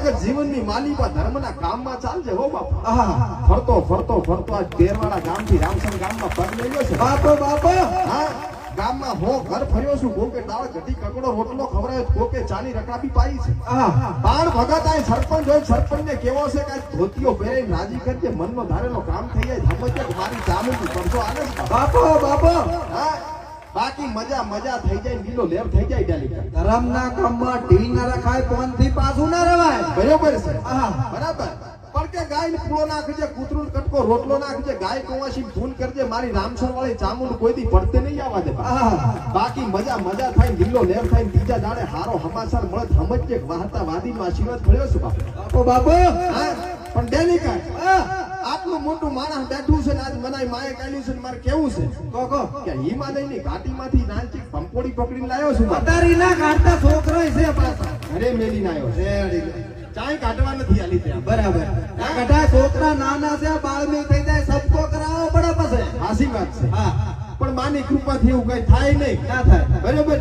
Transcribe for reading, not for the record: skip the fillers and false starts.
વગર જીવનની માલિકા ધર્મના કામમાં ચાલજે હો બાપુ. ફરતો ફરતો ફરતો આ તેરવાડા ગામથી રામસણ ગામમાં પગ લઈ ગયો છે બાપો બાપો. હા, ગામમાં હો ઘર ફર્યો છું. કોકે દાળ ઘટી કકડો રોટલો ખવડાવ્યો, કોકે ચાની રકાબી પાઈ છે. બાણ ભગત આ સરપંચ હોય, સરપંચને કેવો છે કે ધોતીઓ પહેરીને રાજી કરજે, મનનો ધારેલો કામ થઈ જાય. સમજે કે મારી ચામુંડી પડતો આલે છે બાપો બાપો. હા, બાકી મજા મજા થઈ જાય, લીલો લેર થઈ જાય. ડાલી ધરમના કામમાં ઢીલ ના રખાય, ફોન થી પાછું ના રવાય. બરોબર છે. બરાબર. પણ કે ગાય પૂળો નાખજે, કૂતરું કટકો રોટલો નાખજે, ગાય કુવાસી ફોન કરજે, મારી રામસર વાળી ચામુંડ કોઈ દી પડતે નહીં આવવા દે. બાકી મજા મજા થાય, લીલો લેર થાય, બીજા દાડે હારો સમાચાર મળે. સમજજે કે વાહતા વાદીમાં આશીર્વાદ મળ્યો છે બાપુ. બાપો. પણ ડેલિકા આટલું મોટું માણસ બેઠું છે ને આજ મનાઈ માએ કાઢ્યું છે ને મારે કેવું છે કે હિમાલયની ઘાટીમાંથી નાનચીક પંપોડી પકડીને લાવ્યો છું. અતારી ના કાઢતા છોકરો છે પાછા. ઘરે મેલીને આવ્યો છે. ચાય કાઢવા નથી આલી ત્યાં. બરાબર. કઢા છોકરા નાના છે, બાળમી થઈ જાય, સબકો કરાવો પડે પછી. હાસી વાત છે. હા, પણ માની કૃપાથી એવું કઈ થાય નહીં. ના થાય. બરોબર.